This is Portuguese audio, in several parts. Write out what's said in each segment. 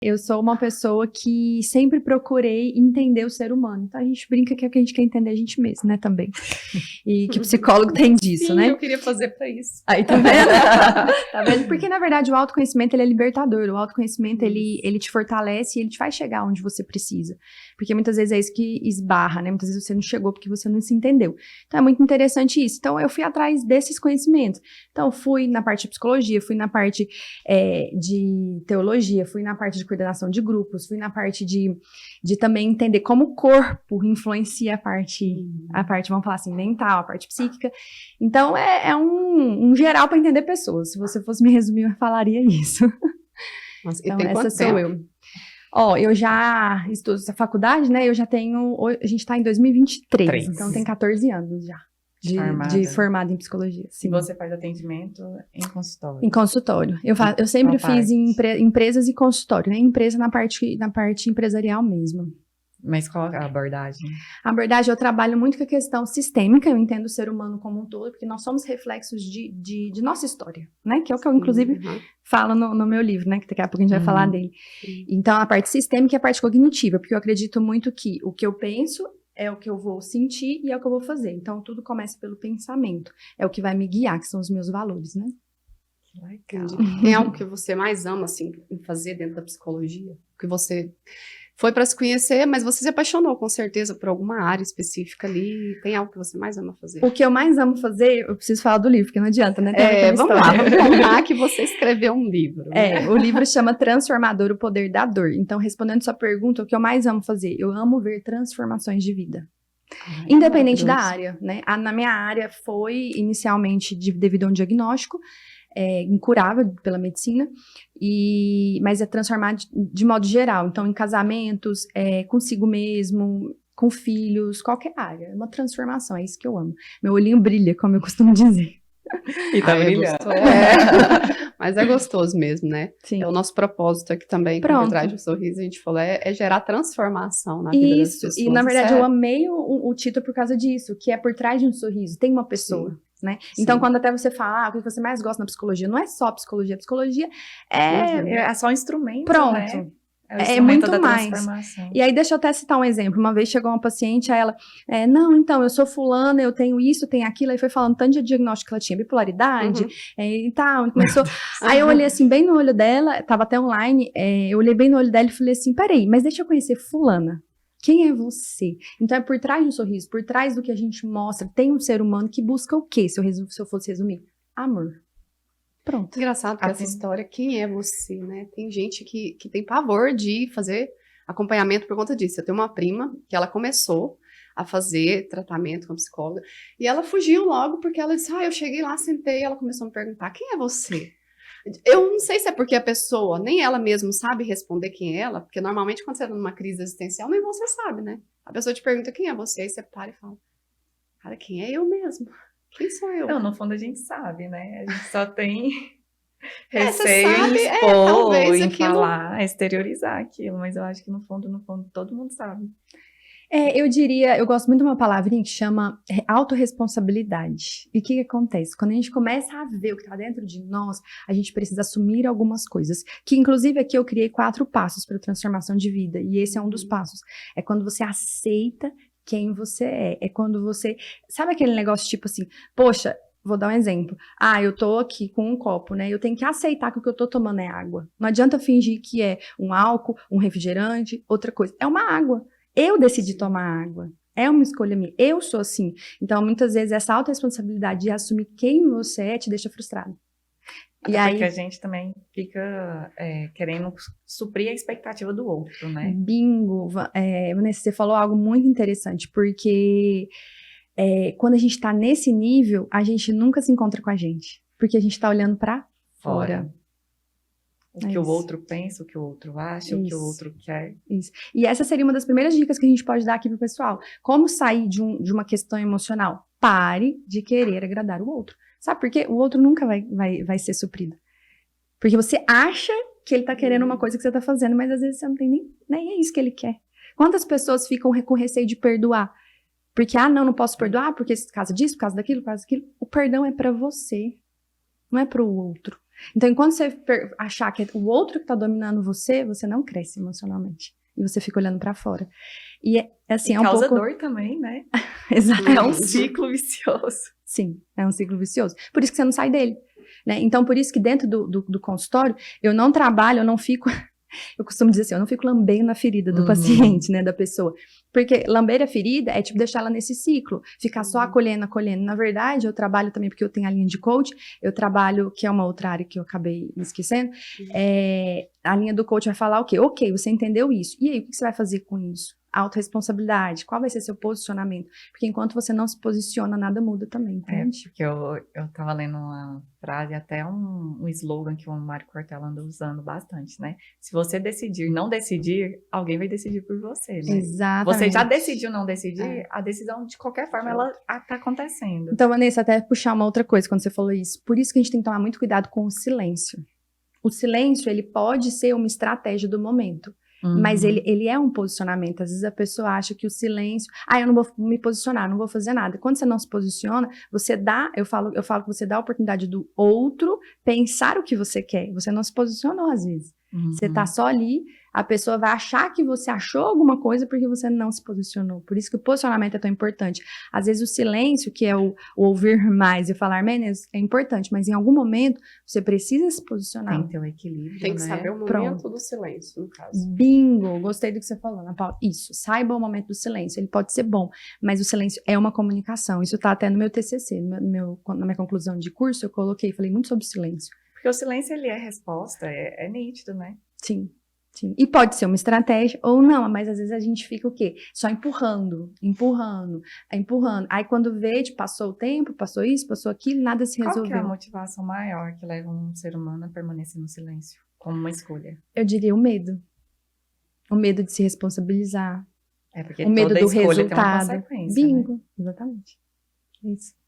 Eu sou uma pessoa que sempre procurei entender o ser humano. Então, a gente brinca que é o que a gente quer entender a gente mesmo, né, também. E que o psicólogo tem disso, Sim, né? eu queria fazer pra isso. Aí, tá vendo? Tá vendo? Porque, na verdade, o autoconhecimento, ele é libertador. O autoconhecimento, ele te fortalece e ele te faz chegar onde você precisa. Porque muitas vezes é isso que esbarra, né? Muitas vezes você não chegou porque você não se entendeu. Então, é muito interessante isso. Então, eu fui atrás desses conhecimentos. Então, fui na parte de psicologia, fui na parte de teologia, fui na parte de coordenação de grupos, fui na parte de também entender como o corpo influencia a parte, vamos falar assim, mental, a parte psíquica. Então, é um geral para entender pessoas. Se você fosse me resumir, eu falaria isso. Nossa, então, e tem essa quanto sou tempo? eu. Ó, eu já estudo essa faculdade, né? Eu já tenho, a gente tá em 2023, então tem 14 anos já. De formada em psicologia. Sim. E você faz atendimento em consultório? Em consultório. Eu sempre fiz em empresas e consultório, né? Empresa na parte empresarial mesmo. Mas qual é a abordagem? A abordagem, eu trabalho muito com a questão sistêmica, eu entendo o ser humano como um todo, porque nós somos reflexos de nossa história, né? Que é o que eu, inclusive, falo no meu livro, né? Que daqui a pouco a gente vai falar dele. Então, a parte sistêmica e a parte cognitiva, porque eu acredito muito que o que eu penso é o que eu vou sentir e é o que eu vou fazer. Então, tudo começa pelo pensamento. É o que vai me guiar, que são os meus valores, né? Legal. Tem algo que você mais ama, assim, em fazer dentro da psicologia? Que você foi para se conhecer, mas você se apaixonou, com certeza, por alguma área específica ali. Tem algo que você mais ama fazer? O que eu mais amo fazer, eu preciso falar do livro, porque não adianta, né? Vamos lá, vamos contar que você escreveu um livro. Né? O livro chama Transformador, o Poder da Dor. Então, respondendo sua pergunta, o que eu mais amo fazer? Eu amo ver transformações de vida. Independente da área, né? Na minha área foi inicialmente devido a um diagnóstico, incurável pela medicina, mas é transformar de modo geral. Então, em casamentos, consigo mesmo, com filhos, qualquer área. É uma transformação, é isso que eu amo. Meu olhinho brilha, como eu costumo dizer. E tá brilhando. Mas é gostoso mesmo, né? Sim. É o nosso propósito aqui também, por trás do sorriso, a gente falou, é gerar transformação na vida das pessoas. E na verdade eu amei o título por causa disso, que é por trás de um sorriso, tem uma pessoa. Sim. Né? Então, quando até você fala, o que você mais gosta na psicologia, não é só psicologia é só um instrumento, pronto. Né? É muito mais. E aí, deixa eu até citar um exemplo. Uma vez chegou uma paciente, aí ela, não, então, eu sou fulana, eu tenho isso, tenho aquilo, aí foi falando tanto de diagnóstico que ela tinha, bipolaridade, e tal, começou. Aí eu olhei assim, bem no olho dela, tava até online, eu olhei bem no olho dela e falei assim, peraí, mas deixa eu conhecer fulana. Quem é você? Então, é por trás do sorriso, por trás do que a gente mostra, tem um ser humano que busca o quê, se eu fosse resumir? Amor. Pronto. Engraçado que essa história, quem é você, né? Tem gente que tem pavor de fazer acompanhamento por conta disso. Eu tenho uma prima que ela começou a fazer tratamento com psicóloga e ela fugiu logo porque ela disse, eu cheguei lá, sentei e ela começou a me perguntar, quem é você? Eu não sei se é porque a pessoa, nem ela mesma sabe responder quem é ela, porque normalmente quando você está numa crise existencial, nem você sabe, né? A pessoa te pergunta quem é você, aí você para e fala, cara, quem é eu mesmo? Quem sou eu? Não, no fundo a gente sabe, né? A gente só tem receio em expor, talvez em aquilo... falar, exteriorizar aquilo, mas eu acho que no fundo, todo mundo sabe. Eu diria, eu gosto muito de uma palavrinha que chama autorresponsabilidade. E o que acontece? Quando a gente começa a ver o que está dentro de nós, a gente precisa assumir algumas coisas. Que, inclusive, aqui eu criei 4 passos para a transformação de vida. E esse é um dos passos. É quando você aceita quem você é. É quando você... Sabe aquele negócio tipo assim, poxa, vou dar um exemplo. Eu tô aqui com um copo, né? Eu tenho que aceitar que o que eu tô tomando é água. Não adianta fingir que é um álcool, um refrigerante, outra coisa. É uma água. Eu decidi tomar água. É uma escolha minha. Eu sou assim. Então, muitas vezes, essa autorresponsabilidade de assumir quem você é te deixa frustrado. Até aí, porque a gente também fica querendo suprir a expectativa do outro, né? Bingo! Vanessa, você falou algo muito interessante, porque quando a gente tá nesse nível, a gente nunca se encontra com a gente. Porque a gente tá olhando pra fora. O que o outro pensa, o que o outro acha, o que o outro quer. Isso. E essa seria uma das primeiras dicas que a gente pode dar aqui pro pessoal. Como sair de uma questão emocional? Pare de querer agradar o outro. Sabe por quê? O outro nunca vai ser suprido. Porque você acha que ele tá querendo uma coisa que você tá fazendo, mas às vezes você não tem nem é isso que ele quer. Quantas pessoas ficam com receio de perdoar? Porque, não posso perdoar, porque por causa disso, por causa daquilo, por causa daquilo. O perdão é pra você, não é pro outro. Então, enquanto você achar que é o outro que tá dominando você, você não cresce emocionalmente. E você fica olhando pra fora. E assim, e é um causa pouco... dor também, né? Exato. É um ciclo vicioso. Sim, é um ciclo vicioso. Por isso que você não sai dele, né? Então, por isso que dentro do consultório, eu não trabalho, eu não fico... Eu costumo dizer assim, eu não fico lambendo a ferida do paciente, né, da pessoa. Porque lamber a ferida é tipo deixar ela nesse ciclo, ficar só acolhendo. Na verdade, eu trabalho também, porque eu tenho a linha de coach, eu trabalho, que é uma outra área que eu acabei me esquecendo, a linha do coach vai falar o quê? Ok, você entendeu isso. E aí, o que você vai fazer com isso? Autorresponsabilidade, qual vai ser seu posicionamento? Porque enquanto você não se posiciona, nada muda também, entende? Porque eu tava lendo uma frase, até um slogan que o Mário Cortella anda usando bastante, né? Se você decidir não decidir, alguém vai decidir por você, né? Exatamente. Você já decidiu não decidir, a decisão, de qualquer forma, ela tá acontecendo. Então, Vanessa, até puxar uma outra coisa quando você falou isso. Por isso que a gente tem que tomar muito cuidado com o silêncio. O silêncio, ele pode ser uma estratégia do momento. Mas ele é um posicionamento. Às vezes a pessoa acha que o silêncio... eu não vou me posicionar, não vou fazer nada. Quando você não se posiciona, você dá... Eu falo que você dá a oportunidade do outro pensar o que você quer. Você não se posicionou, às vezes. Você tá só ali, a pessoa vai achar que você achou alguma coisa porque você não se posicionou. Por isso que o posicionamento é tão importante. Às vezes o silêncio, que é o ouvir mais e falar menos, é importante, mas em algum momento você precisa se posicionar. Tem que ter um equilíbrio, Tem que né? saber o momento do silêncio, no caso. Bingo! Gostei do que você falou, Ana Paula. Isso, saiba o momento do silêncio. Ele pode ser bom, mas o silêncio é uma comunicação. Isso tá até no meu TCC, na minha conclusão de curso, eu falei muito sobre silêncio. Porque o silêncio, ele é resposta, é nítido, né? Sim. E pode ser uma estratégia ou não, mas às vezes a gente fica o quê? Só empurrando. Aí quando vê, passou o tempo, passou isso, passou aquilo, nada se resolveu. Qual que é a motivação maior que leva um ser humano a permanecer no silêncio, como uma escolha? Eu diria o medo. O medo de se responsabilizar. Porque o medo toda do escolha tem uma resultado. consequência, Bingo, né? Exatamente. Isso.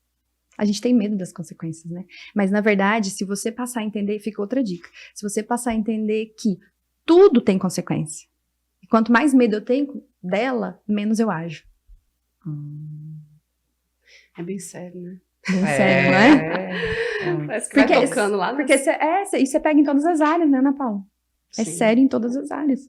A gente tem medo das consequências, né? Mas, na verdade, se você passar a entender, fica outra dica. Se você passar a entender que tudo tem consequência. E quanto mais medo eu tenho dela, menos eu ajo. É bem sério, né? Bem sério, não é? Parece que vai tocando lá. Porque você pega em todas as áreas, né, Ana Paula? É Sim. sério em todas as áreas.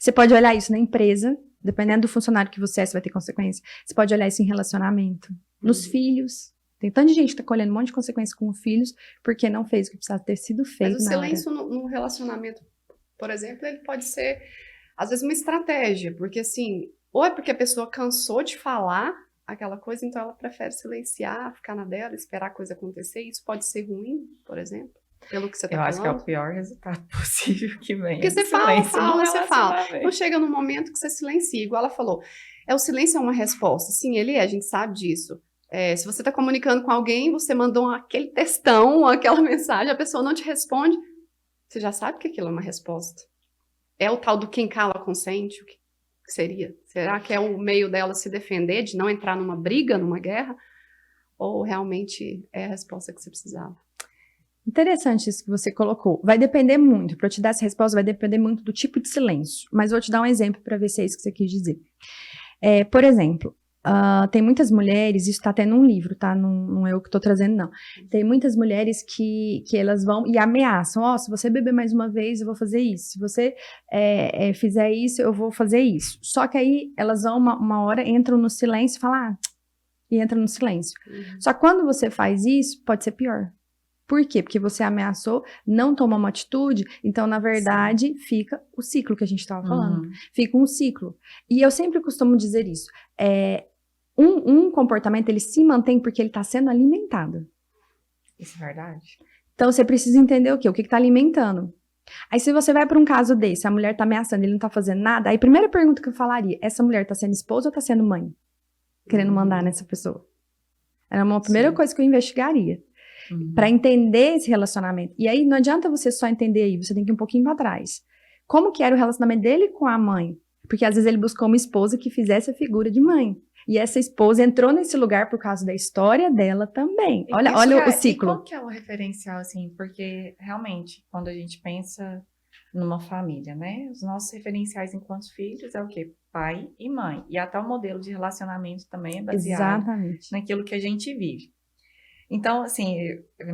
Você pode olhar isso na empresa, dependendo do funcionário que você vai ter consequência. Você pode olhar isso em relacionamento, nos filhos. Tem tanta gente que tá colhendo um monte de consequências com feilhos porque não fez o que precisava ter sido feito. Mas o silêncio no relacionamento, por exemplo, ele pode ser, às vezes, uma estratégia. Porque, assim, ou é porque a pessoa cansou de falar aquela coisa, então ela prefere silenciar, ficar na dela, esperar a coisa acontecer. Isso pode ser ruim, por exemplo, pelo que você tá falando. Eu acho que é o pior resultado possível que vem. Porque você fala. Então chega num momento que você silencia, igual ela falou. O silêncio é uma resposta. Sim, ele é, a gente sabe disso. Se você está comunicando com alguém, você mandou aquele textão, aquela mensagem, a pessoa não te responde, você já sabe que aquilo é uma resposta. É o tal do quem cala consente, o que seria? Será que é o meio dela se defender, de não entrar numa briga, numa guerra? Ou realmente é a resposta que você precisava? Interessante isso que você colocou. Vai depender muito, para eu te dar essa resposta, vai depender muito do tipo de silêncio. Mas vou te dar um exemplo para ver se é isso que você quis dizer. Por exemplo, tem muitas mulheres, isso tá até num livro, tá? Não é eu que tô trazendo, não. Tem muitas mulheres que elas vão e ameaçam, se você beber mais uma vez, eu vou fazer isso. Se você fizer isso, eu vou fazer isso. Só que aí elas vão uma hora, entram no silêncio e falam, e entram no silêncio. Só que quando você faz isso, pode ser pior. Por quê? Porque você ameaçou, não tomou uma atitude, então, na verdade, fica o ciclo que a gente estava falando. Fica um ciclo. E eu sempre costumo dizer isso. Um comportamento, ele se mantém porque ele está sendo alimentado. Isso é verdade. Então, você precisa entender o quê? O que está alimentando. Aí, se você vai para um caso desse, a mulher está ameaçando, ele não está fazendo nada, aí a primeira pergunta que eu falaria, essa mulher está sendo esposa ou está sendo mãe? Querendo mandar nessa pessoa. Era uma primeira coisa que eu investigaria. Para entender esse relacionamento. E aí, não adianta você só entender aí, você tem que ir um pouquinho para trás. Como que era o relacionamento dele com a mãe? Porque às vezes ele buscou uma esposa que fizesse a figura de mãe. E essa esposa entrou nesse lugar por causa da história dela também. Olha o ciclo. E qual que é o referencial, assim? Porque, realmente, quando a gente pensa numa família, né? Os nossos referenciais enquanto filhos é o quê? Pai e mãe. E até o modelo de relacionamento também é baseado naquilo que a gente vive. Então, assim,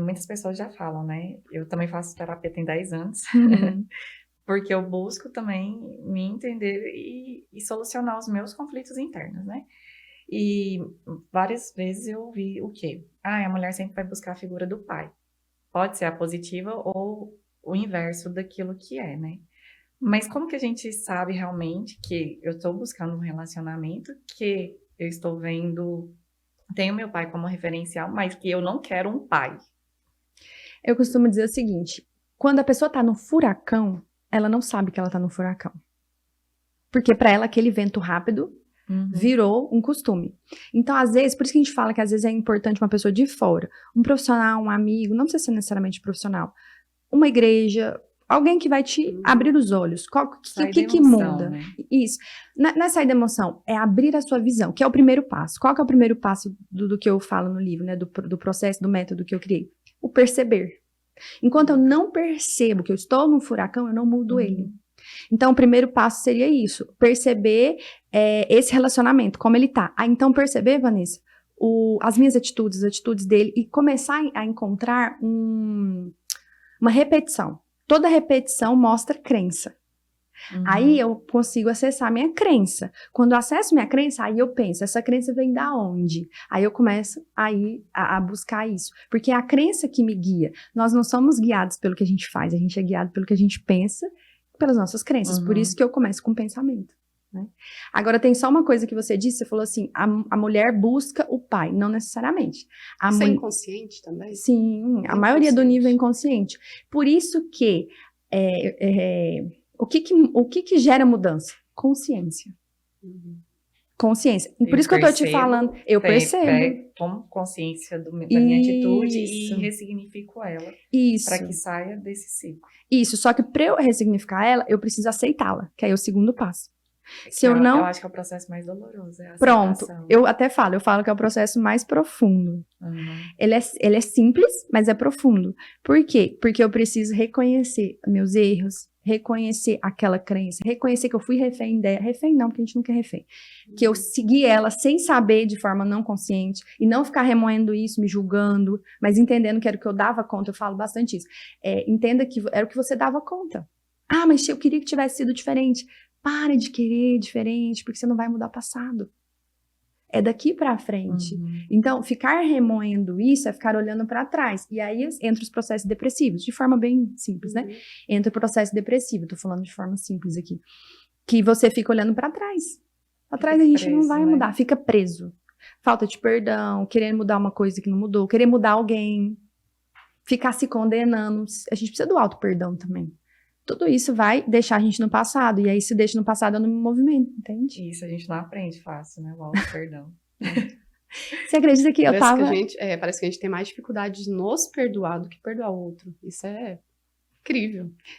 muitas pessoas já falam, né? Eu também faço terapia tem 10 anos, Uhum. porque eu busco também me entender e solucionar os meus conflitos internos, né? E várias vezes eu ouvi o quê? Ah, a mulher sempre vai buscar a figura do pai. Pode ser a positiva ou o inverso daquilo que é, né? Mas como que a gente sabe realmente que eu estou buscando um relacionamento, que eu estou vendo, tenho meu pai como referencial, mas que eu não quero um pai? Eu costumo dizer o seguinte: quando a pessoa tá no furacão, ela não sabe que ela tá no furacão. Porque pra ela aquele vento rápido Uhum. virou um costume. Então, às vezes, por isso que a gente fala que às vezes é importante uma pessoa de fora, um profissional, um amigo, não precisa ser necessariamente profissional, uma igreja, alguém que vai te abrir os olhos. O Sair que da que emoção, muda? né? Isso. Não é sair da emoção, é abrir a sua visão, que é o primeiro passo. Qual que é o primeiro passo do que eu falo no livro, né? Do processo, do método que eu criei? O perceber. Enquanto eu não percebo que eu estou num furacão, eu não mudo ele. Então, o primeiro passo seria isso, perceber esse relacionamento, como ele tá. Então, perceber, Vanessa, as minhas atitudes, as atitudes dele, e começar a encontrar uma repetição. Toda repetição mostra crença. Aí eu consigo acessar minha crença. Quando eu acesso minha crença, aí eu penso, essa crença vem da onde? Aí eu começo aí a buscar isso. Porque é a crença que me guia. Nós não somos guiados pelo que a gente faz, a gente é guiado pelo que a gente pensa, pelas nossas crenças. Por isso que eu começo com pensamento. Né? Agora, tem só uma coisa que você disse, você falou assim, a mulher busca o pai, não necessariamente. Isso é inconsciente também? Sim, a maioria do nível é inconsciente. Por isso que o que gera mudança? Consciência. Consciência. E por isso que eu tô te falando, eu percebo. Tomo consciência da minha atitude e Isso. ressignifico ela Isso. para que saia desse ciclo. Isso, só que para eu ressignificar ela, eu preciso aceitá-la, que aí é o segundo passo. Se eu Eu acho que é o processo mais doloroso, é a Pronto, aceitação. eu até falo que é o processo mais profundo. Ele é simples, mas é profundo. Por quê? Porque eu preciso reconhecer meus erros, reconhecer aquela crença, reconhecer que eu fui refém dela. Refém não, porque a gente nunca é refém. Que eu segui ela sem saber, de forma não consciente, e não ficar remoendo isso, me julgando, mas entendendo que era o que eu dava conta. Eu falo bastante isso. Entenda que era o que você dava conta. Ah, mas eu queria que tivesse sido diferente. Para de querer diferente, porque você não vai mudar o passado. É daqui pra frente. Então, ficar remoendo isso é ficar olhando pra trás. E aí entra os processos depressivos, de forma bem simples, né? Entra o processo depressivo, tô falando de forma simples aqui. Que você fica olhando pra trás. Pra trás a gente não vai mudar, fica preso. Falta de perdão, querendo mudar uma coisa que não mudou, querer mudar alguém, ficar se condenando. A gente precisa do auto-perdão também. Tudo isso vai deixar a gente no passado. E aí, se deixa no passado, eu não me movimento, entende? Isso, a gente não aprende fácil, né? O auto-perdão. Você acredita que eu tava... parece que a gente tem mais dificuldade de nos perdoar do que perdoar o outro. Isso é incrível.